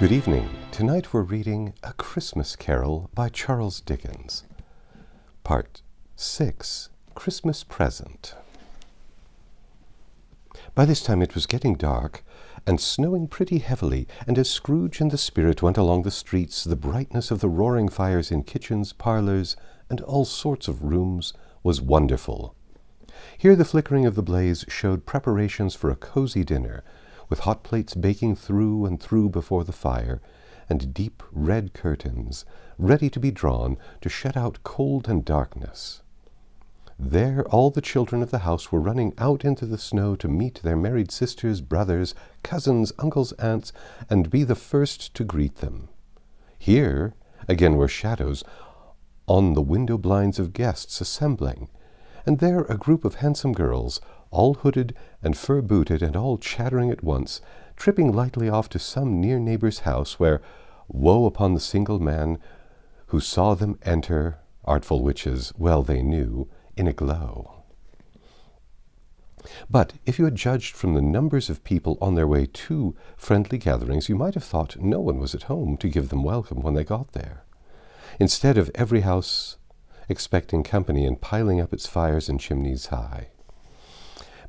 Good evening. Tonight we're reading A Christmas Carol by Charles Dickens. Part 6, Christmas Present. By this time it was getting dark and snowing pretty heavily, and as Scrooge and the Spirit went along the streets, the brightness of the roaring fires in kitchens, parlors, and all sorts of rooms was wonderful. Here the flickering of the blaze showed preparations for a cozy dinner, with hot plates baking through and through before the fire, and deep red curtains ready to be drawn to shut out cold and darkness. There all the children of the house were running out into the snow to meet their married sisters, brothers, cousins, uncles, aunts, and be the first to greet them. Here, again, were shadows on the window blinds of guests assembling, and there a group of handsome girls, all hooded and fur-booted and all chattering at once, tripping lightly off to some near neighbor's house, where woe upon the single man who saw them enter, artful witches, well they knew, in a glow. But if you had judged from the numbers of people on their way to friendly gatherings, you might have thought no one was at home to give them welcome when they got there. Instead of every house expecting company and piling up its fires and chimneys high.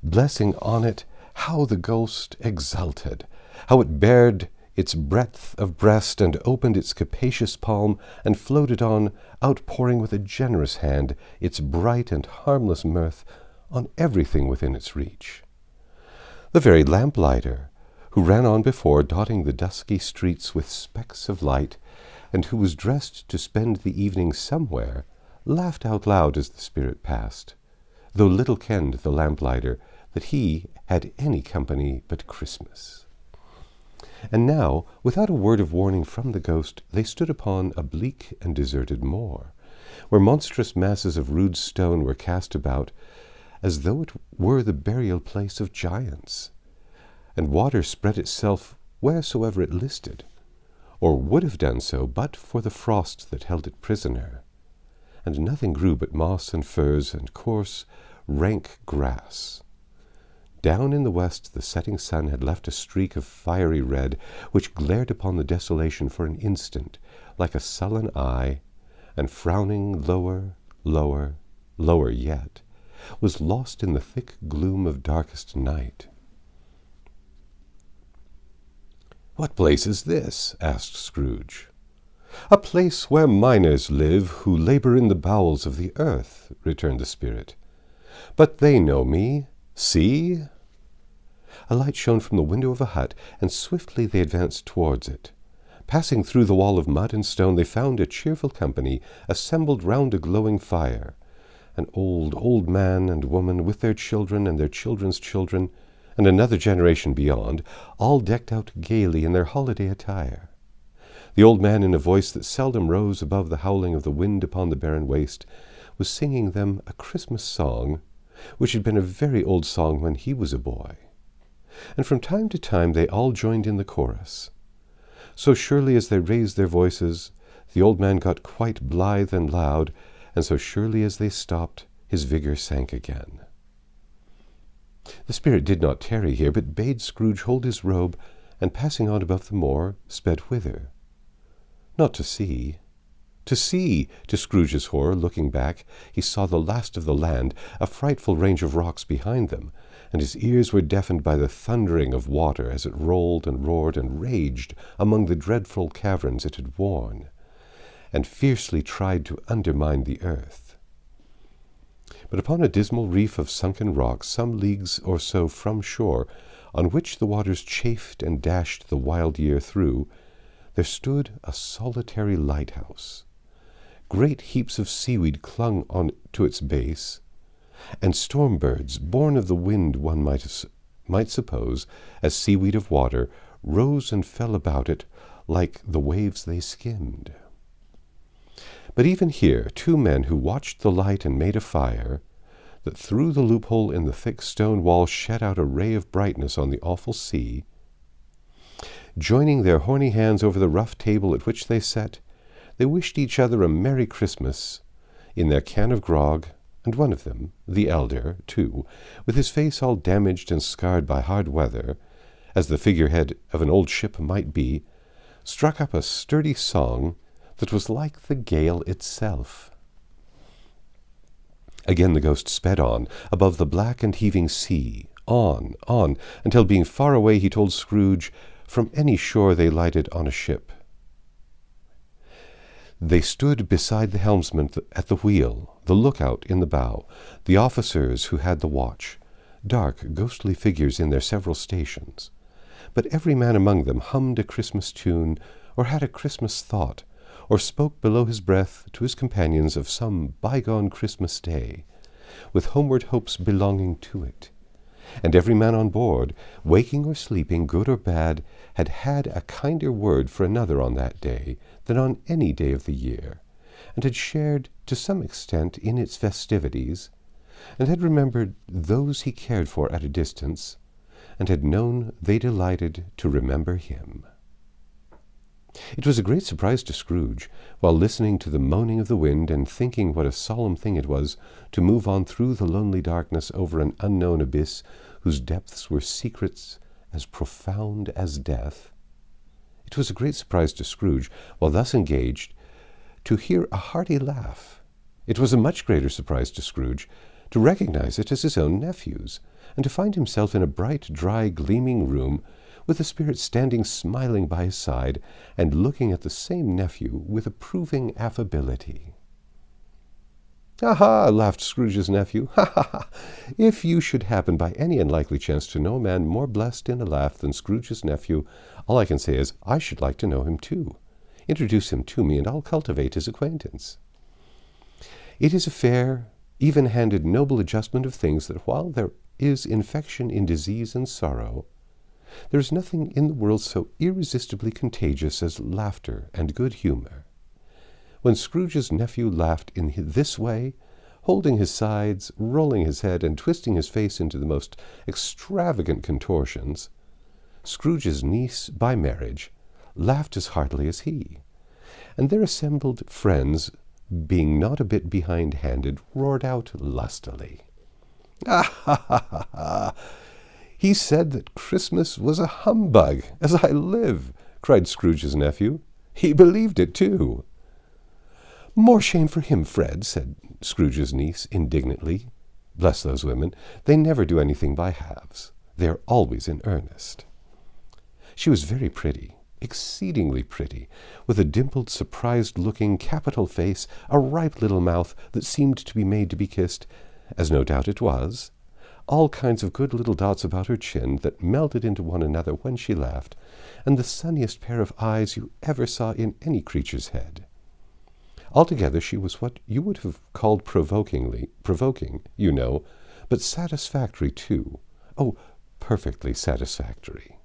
Blessing on it, how the ghost exulted, how it bared its breadth of breast and opened its capacious palm and floated on, outpouring with a generous hand its bright and harmless mirth on everything within its reach. The very lamplighter, who ran on before, dotting the dusky streets with specks of light, and who was dressed to spend the evening somewhere, laughed out loud as the Spirit passed, though little kenned the lamplighter that he had any company but Christmas. And now, without a word of warning from the ghost, they stood upon a bleak and deserted moor, where monstrous masses of rude stone were cast about, as though it were the burial place of giants, and water spread itself wheresoever it listed, or would have done so but for the frost that held it prisoner, and nothing grew but moss and furze and coarse, rank grass. Down in the west the setting sun had left a streak of fiery red, which glared upon the desolation for an instant, like a sullen eye, and frowning lower, lower, lower yet, was lost in the thick gloom of darkest night. "What place is this?" asked Scrooge. "A place where miners live who labor in the bowels of the earth," returned the Spirit. "But they know me. See!" A light shone from the window of a hut, and swiftly they advanced towards it. Passing through the wall of mud and stone, they found a cheerful company assembled round a glowing fire, an old man and woman with their children and their children's children, and another generation beyond, all decked out gaily in their holiday attire. The old man, in a voice that seldom rose above the howling of the wind upon the barren waste, was singing them a Christmas song, which had been a very old song when he was a boy. And from time to time they all joined in the chorus. So surely as they raised their voices, the old man got quite blithe and loud, and so surely as they stopped, his vigor sank again. The Spirit did not tarry here, but bade Scrooge hold his robe, and passing on above the moor, sped whither? Not to see. To see! To Scrooge's horror, looking back, he saw the last of the land, a frightful range of rocks behind them, and his ears were deafened by the thundering of water as it rolled and roared and raged among the dreadful caverns it had worn, and fiercely tried to undermine the earth. But upon a dismal reef of sunken rocks, some leagues or so from shore, on which the waters chafed and dashed the wild year through, there stood a solitary lighthouse. Great heaps of seaweed clung on to its base, and storm birds, born of the wind one might suppose, as seaweed of water, rose and fell about it like the waves they skimmed. But even here, two men who watched the light and made a fire, that through the loophole in the thick stone wall shed out a ray of brightness on the awful sea, joining their horny hands over the rough table at which they sat, they wished each other a Merry Christmas in their can of grog, and one of them, the elder, too, with his face all damaged and scarred by hard weather, as the figurehead of an old ship might be, struck up a sturdy song that was like the gale itself. Again the ghost sped on, above the black and heaving sea, on, until being far away he told Scrooge from any shore they lighted on a ship. They stood beside the helmsman at the wheel, the lookout in the bow, the officers who had the watch, dark, ghostly figures in their several stations. But every man among them hummed a Christmas tune, or had a Christmas thought, or spoke below his breath to his companions of some bygone Christmas day, with homeward hopes belonging to it. And every man on board, waking or sleeping, good or bad, had had a kinder word for another on that day than on any day of the year, and had shared to some extent in its festivities, and had remembered those he cared for at a distance, and had known they delighted to remember him. It was a great surprise to Scrooge, while listening to the moaning of the wind and thinking what a solemn thing it was to move on through the lonely darkness over an unknown abyss whose depths were secrets as profound as death. It was a great surprise to Scrooge, while thus engaged, to hear a hearty laugh. It was a much greater surprise to Scrooge to recognize it as his own nephew's, and to find himself in a bright, dry, gleaming room, with the Spirit standing smiling by his side, and looking at the same nephew with approving affability. "Ha! Laughed Scrooge's nephew. "Ha! Ha! If you should happen by any unlikely chance to know a man more blessed in a laugh than Scrooge's nephew, all I can say is I should like to know him too. Introduce him to me, and I'll cultivate his acquaintance. It is a fair, even-handed, noble adjustment of things that while there is infection in disease and sorrow, there is nothing in the world so irresistibly contagious as laughter and good humor. When Scrooge's nephew laughed in this way, holding his sides, rolling his head, and twisting his face into the most extravagant contortions, Scrooge's niece by marriage laughed as heartily as he, and their assembled friends, being not a bit behind-handed, roared out lustily. "Ah, ha, ha, ha, ha! He said that Christmas was a humbug, as I live!" cried Scrooge's nephew. "He believed it, too." "More shame for him, Fred," said Scrooge's niece indignantly. Bless those women, they never do anything by halves. They are always in earnest. She was very pretty, exceedingly pretty, with a dimpled, surprised-looking, capital face, a ripe little mouth that seemed to be made to be kissed, as no doubt it was, all kinds of good little dots about her chin that melted into one another when she laughed, and the sunniest pair of eyes you ever saw in any creature's head. Altogether she was what you would have called provoking, you know, but satisfactory too. Oh, perfectly satisfactory.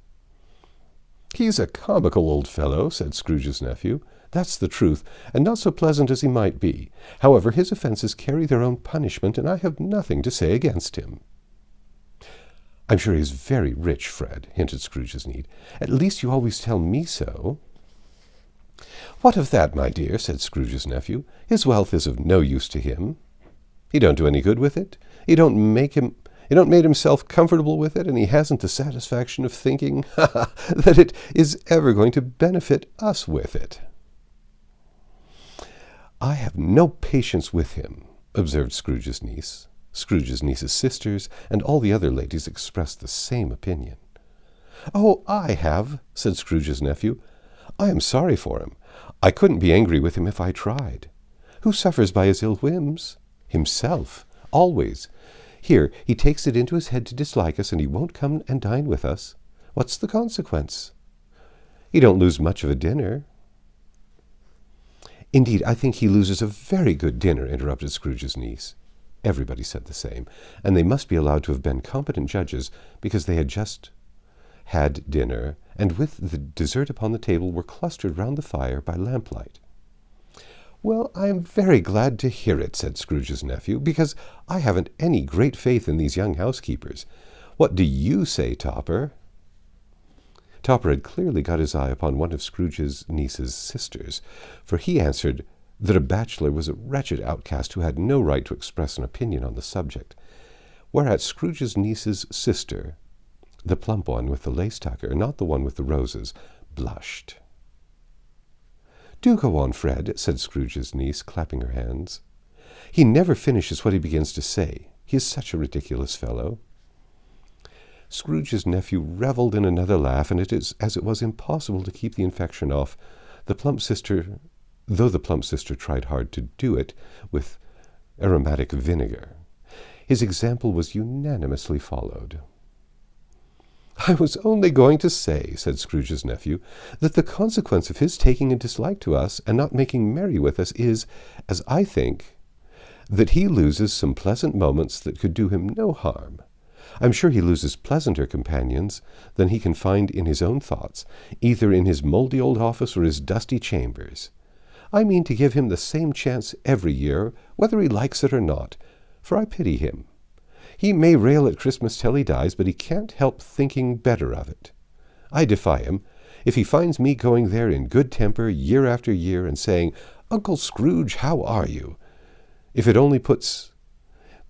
"He's a comical old fellow," said Scrooge's nephew. "That's the truth, and not so pleasant as he might be. However, his offences carry their own punishment, and I have nothing to say against him." "I'm sure he is very rich, Fred," hinted Scrooge's niece. "At least you always tell me so." "What of that, my dear?" said Scrooge's nephew. "His wealth is of no use to him. He don't do any good with it. He don't make himself comfortable with it, and he hasn't the satisfaction of thinking that it is ever going to benefit us with it." "I have no patience with him," observed Scrooge's niece. Scrooge's niece's sisters and all the other ladies expressed the same opinion. "Oh, I have," said Scrooge's nephew. "I am sorry for him. I couldn't be angry with him if I tried. Who suffers by his ill whims? Himself, always. Here, he takes it into his head to dislike us, and he won't come and dine with us. What's the consequence? He don't lose much of a dinner." "Indeed, I think he loses a very good dinner," interrupted Scrooge's niece. Everybody said the same, and they must be allowed to have been competent judges, because they had just had dinner, and with the dessert upon the table were clustered round the fire by lamplight. "Well, I am very glad to hear it," said Scrooge's nephew, "because I haven't any great faith in these young housekeepers. What do you say, Topper?" Topper had clearly got his eye upon one of Scrooge's niece's sisters, for he answered that a bachelor was a wretched outcast who had no right to express an opinion on the subject, whereat Scrooge's niece's sister, the plump one with the lace tucker, not the one with the roses, blushed. "Do go on, Fred," said Scrooge's niece, clapping her hands. "He never finishes what he begins to say. He is such a ridiculous fellow." Scrooge's nephew revelled in another laugh, and as it was impossible to keep the infection off, though the plump sister tried hard to do it with aromatic vinegar. His example was unanimously followed. "I was only going to say," said Scrooge's nephew, "that the consequence of his taking a dislike to us and not making merry with us is, as I think, that he loses some pleasant moments that could do him no harm. I'm sure he loses pleasanter companions than he can find in his own thoughts, either in his mouldy old office or his dusty chambers. I mean to give him the same chance every year, whether he likes it or not, for I pity him. He may rail at Christmas till he dies, but he can't help thinking better of it. I defy him, if he finds me going there in good temper year after year and saying, 'Uncle Scrooge, how are you?' If it only puts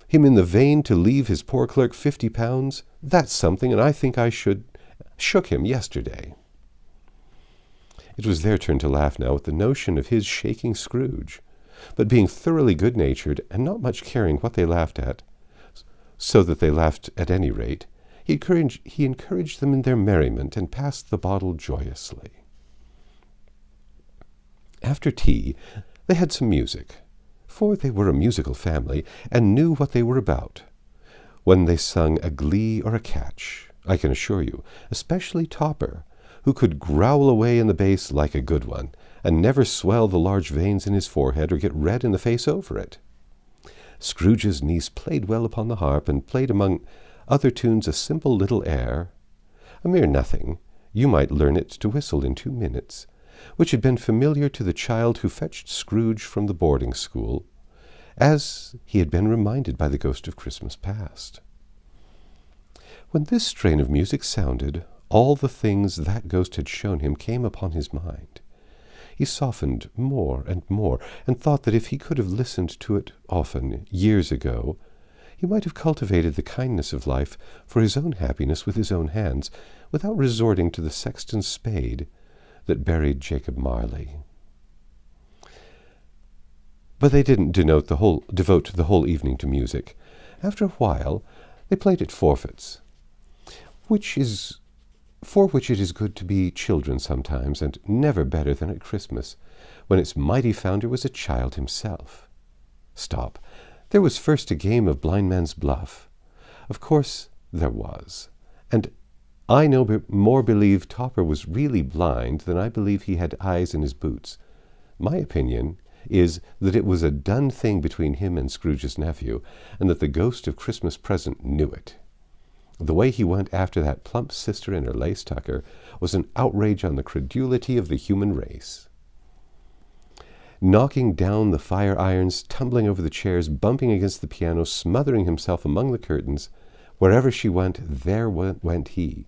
him in the vein to leave his poor clerk £50, that's something, and I think I shook him yesterday." It was their turn to laugh now at the notion of his shaking Scrooge, but being thoroughly good-natured and not much caring what they laughed at, so that they laughed at any rate, he encouraged them in their merriment and passed the bottle joyously. After tea, they had some music, for they were a musical family and knew what they were about. When they sung a glee or a catch, I can assure you, especially Topper, who could growl away in the bass like a good one, and never swell the large veins in his forehead or get red in the face over it. Scrooge's niece played well upon the harp, and played among other tunes a simple little air, a mere nothing, you might learn it to whistle in 2 minutes, which had been familiar to the child who fetched Scrooge from the boarding school, as he had been reminded by the ghost of Christmas past. When this strain of music sounded, all the things that ghost had shown him came upon his mind. He softened more and more, and thought that if he could have listened to it often, years ago, he might have cultivated the kindness of life for his own happiness with his own hands, without resorting to the sexton's spade that buried Jacob Marley. But they didn't devote the whole evening to music. After a while, they played at forfeits, for which it is good to be children sometimes, and never better than at Christmas, when its mighty founder was a child himself. Stop. There was first a game of blindman's buff. Of course there was, and I no more believe Topper was really blind than I believe he had eyes in his boots. My opinion is that it was a done thing between him and Scrooge's nephew, and that the ghost of Christmas present knew it. The way he went after that plump sister and her lace tucker was an outrage on the credulity of the human race. Knocking down the fire irons, tumbling over the chairs, bumping against the piano, smothering himself among the curtains, wherever she went, there went he.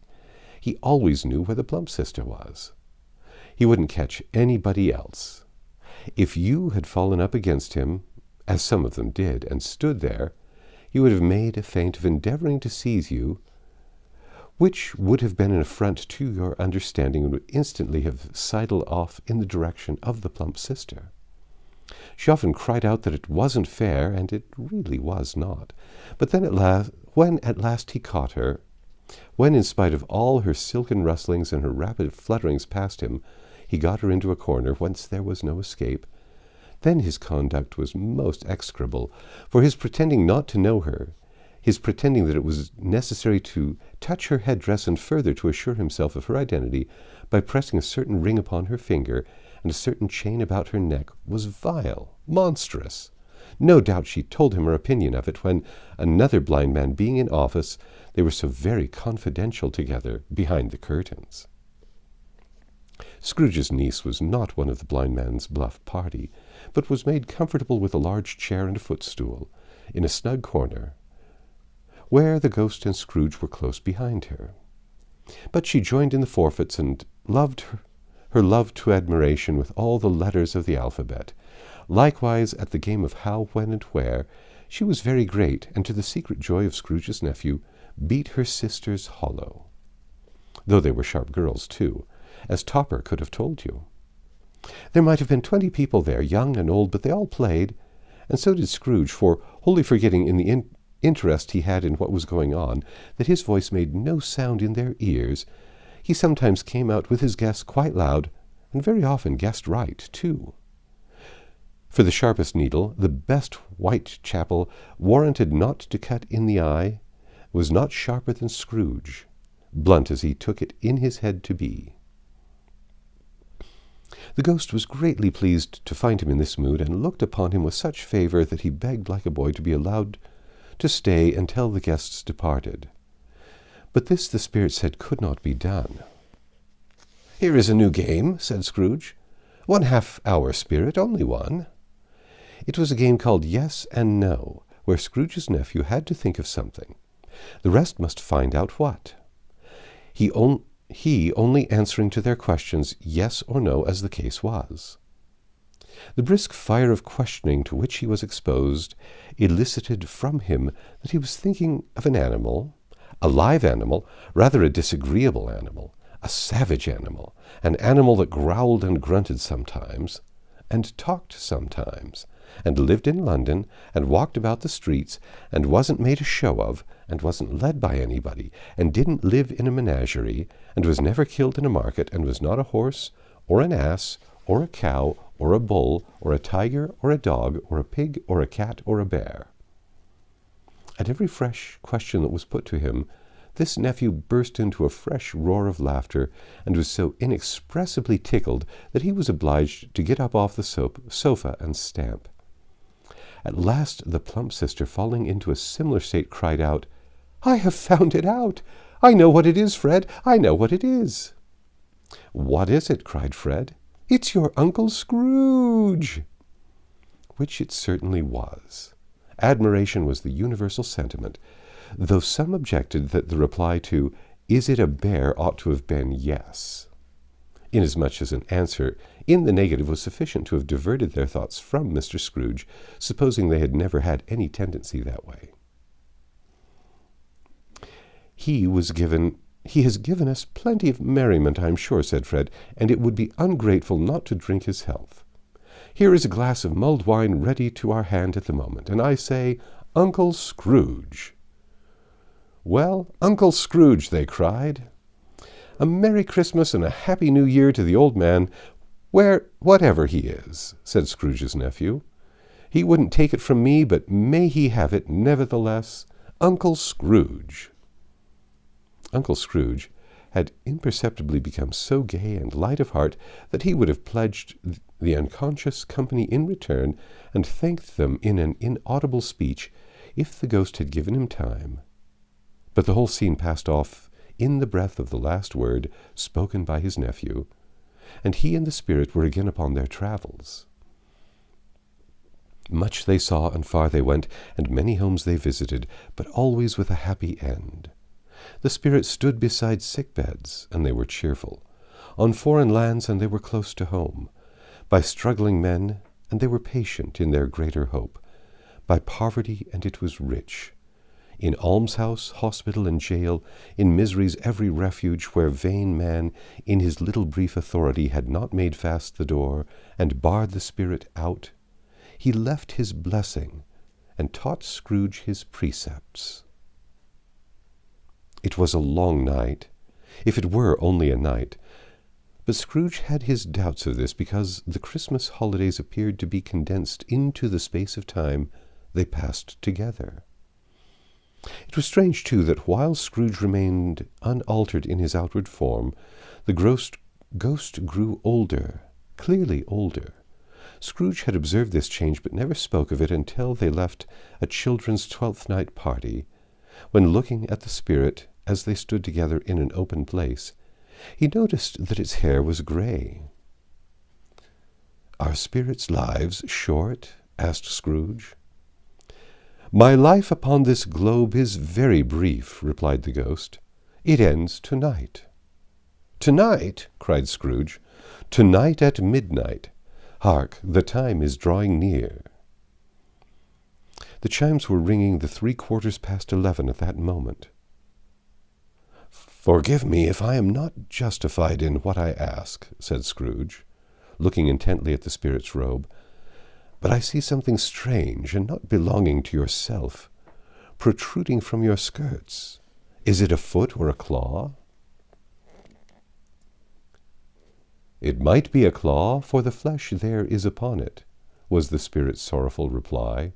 He always knew where the plump sister was. He wouldn't catch anybody else. If you had fallen up against him, as some of them did, and stood there, he would have made a feint of endeavoring to seize you, which would have been an affront to your understanding, and would instantly have sidled off in the direction of the plump sister. She often cried out that it wasn't fair, and it really was not. But then when at last he caught her, when in spite of all her silken rustlings and her rapid flutterings past him, he got her into a corner whence there was no escape, then his conduct was most execrable, for his pretending not to know her, his pretending that it was necessary to touch her headdress, and further to assure himself of her identity by pressing a certain ring upon her finger and a certain chain about her neck, was vile, monstrous. No doubt she told him her opinion of it when, another blind man being in office, they were so very confidential together behind the curtains. Scrooge's niece was not one of the blind man's bluff party, but was made comfortable with a large chair and a footstool, in a snug corner, where the ghost and Scrooge were close behind her. But she joined in the forfeits, and loved her love to admiration with all the letters of the alphabet. Likewise, at the game of how, when, and where, she was very great, and to the secret joy of Scrooge's nephew, beat her sisters hollow. Though they were sharp girls, too, as Topper could have told you. There might have been 20 people there, young and old, but they all played, and so did Scrooge, for, wholly forgetting in the interest he had in what was going on, that his voice made no sound in their ears, he sometimes came out with his guess quite loud, and very often guessed right, too. For the sharpest needle, the best Whitechapel, warranted not to cut in the eye, was not sharper than Scrooge, blunt as he took it in his head to be. The ghost was greatly pleased to find him in this mood, and looked upon him with such favour that he begged like a boy to be allowed to stay until the guests departed. But this the spirit said could not be done. "Here is a new game," said Scrooge. "1 half-hour, spirit, only one." It was a game called Yes and No, where Scrooge's nephew had to think of something. The rest must find out what. He only answering to their questions yes or no as the case was. The brisk fire of questioning to which he was exposed elicited from him that he was thinking of an animal, a live animal, rather a disagreeable animal, a savage animal, an animal that growled and grunted sometimes, and talked sometimes, and lived in London, and walked about the streets, and wasn't made a show of, and wasn't led by anybody, and didn't live in a menagerie, and was never killed in a market, and was not a horse, or an ass, or a cow, or a bull, or a tiger, or a dog, or a pig, or a cat, or a bear. At every fresh question that was put to him, this nephew burst into a fresh roar of laughter, and was so inexpressibly tickled that he was obliged to get up off the sofa and stamp. At last the plump sister, falling into a similar state, cried out, "I have found it out! I know what it is, Fred! I know what it is!" "What is it?" cried Fred. "It's your Uncle Scrooge!" Which it certainly was. Admiration was the universal sentiment, though some objected that the reply to "Is it a bear?" ought to have been yes, inasmuch as an answer in the negative was sufficient to have diverted their thoughts from Mr. Scrooge, supposing they had never had any tendency that way. He has given us plenty of merriment, I am sure," said Fred, "and it would be ungrateful not to drink his health. Here is a glass of mulled wine ready to our hand at the moment, and I say, Uncle Scrooge." "Well, Uncle Scrooge," they cried. "A Merry Christmas and a Happy New Year to the old man, whatever he is," said Scrooge's nephew. "He wouldn't take it from me, but may he have it nevertheless. Uncle Scrooge." Uncle Scrooge had imperceptibly become so gay and light of heart that he would have pledged the unconscious company in return, and thanked them in an inaudible speech, if the ghost had given him time. But the whole scene passed off in the breath of the last word spoken by his nephew, and he and the spirit were again upon their travels. Much they saw, and far they went, and many homes they visited, but always with a happy end. The spirit stood beside sick beds, and they were cheerful, on foreign lands, and they were close to home, by struggling men, and they were patient in their greater hope, by poverty, and it was rich, in almshouse, hospital, and jail, in misery's every refuge, where vain man, in his little brief authority, had not made fast the door, and barred the spirit out, he left his blessing, and taught Scrooge his precepts. It was a long night, if it were only a night, but Scrooge had his doubts of this, because the Christmas holidays appeared to be condensed into the space of time they passed together. It was strange, too, that while Scrooge remained unaltered in his outward form, the ghost grew older, clearly older. Scrooge had observed this change, but never spoke of it until they left a children's 12th night party, when, looking at the spirit as they stood together in an open place, he noticed that its hair was grey. "Are spirits' lives short?" asked Scrooge. "My life upon this globe is very brief," replied the ghost. "It ends tonight." "Tonight?" cried Scrooge. "Tonight at midnight. Hark, the time is drawing near." The chimes were ringing the 11:15 at that moment. "Forgive me if I am not justified in what I ask," said Scrooge. looking intently at the spirit's robe. "But I see something strange and not belonging to yourself, protruding from your skirts. Is it a foot or a claw?" "It might be a claw, for the flesh there is upon it," was the spirit's sorrowful reply.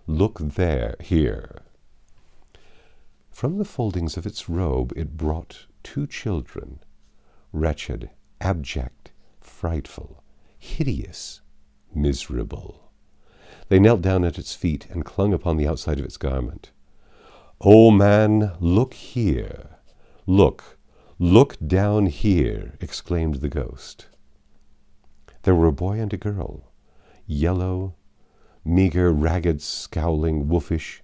"Look here." From the foldings of its robe it brought 2 children, wretched, abject, frightful, hideous, miserable. They knelt down at its feet and clung upon the outside of its garment. "O man, look here! Look down here!" exclaimed the ghost. There were a boy and a girl, yellow, meager, ragged, scowling, wolfish,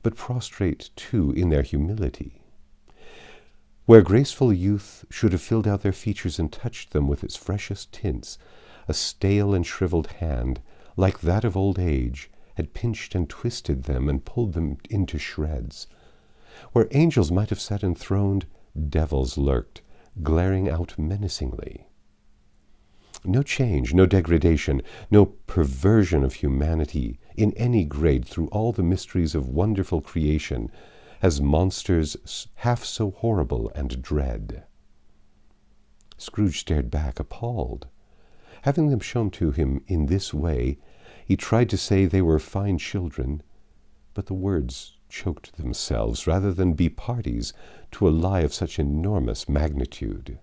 but prostrate, too, in their humility. Where graceful youth should have filled out their features and touched them with its freshest tints, a stale and shriveled hand, like that of old age, had pinched and twisted them and pulled them into shreds. Where angels might have sat enthroned, devils lurked, glaring out menacingly. No change, no degradation, no perversion of humanity in any grade through all the mysteries of wonderful creation has monsters half so horrible and dread. Scrooge stared back, appalled. Having them shown to him in this way, he tried to say they were fine children, but the words choked themselves rather than be parties to a lie of such enormous magnitude.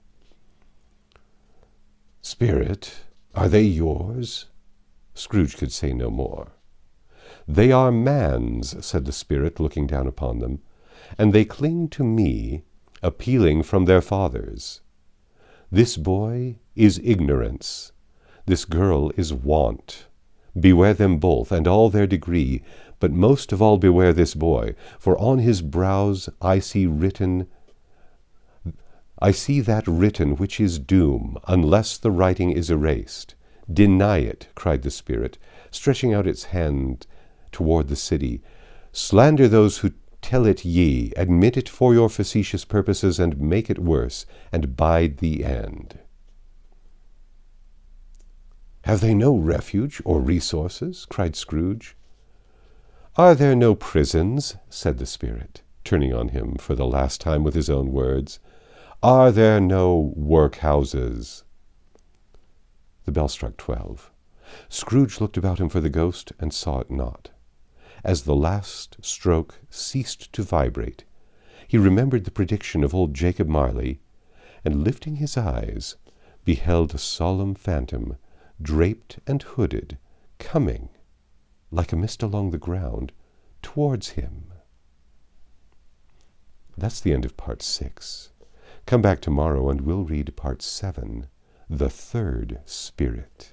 "Spirit, are they yours?" Scrooge could say no more. "They are man's," said the spirit, looking down upon them, "and they cling to me, appealing from their fathers. This boy is ignorance. This girl is want. Beware them both, and all their degree, but most of all beware this boy, for on his brows I see that written which is doom, unless the writing is erased. Deny it," cried the spirit, stretching out its hand toward the city. "Slander those who tell it ye, admit it for your facetious purposes, and make it worse, and bide the end." "Have they no refuge or resources?" cried Scrooge. "Are there no prisons?" said the spirit, turning on him for the last time with his own words. "Are there no workhouses?" The bell struck 12. Scrooge looked about him for the ghost and saw it not. As the last stroke ceased to vibrate, he remembered the prediction of old Jacob Marley, and lifting his eyes, beheld a solemn phantom, draped and hooded, coming, like a mist along the ground, towards him. That's the end of part 6. Come back tomorrow and we'll read part 7, The Third Spirit.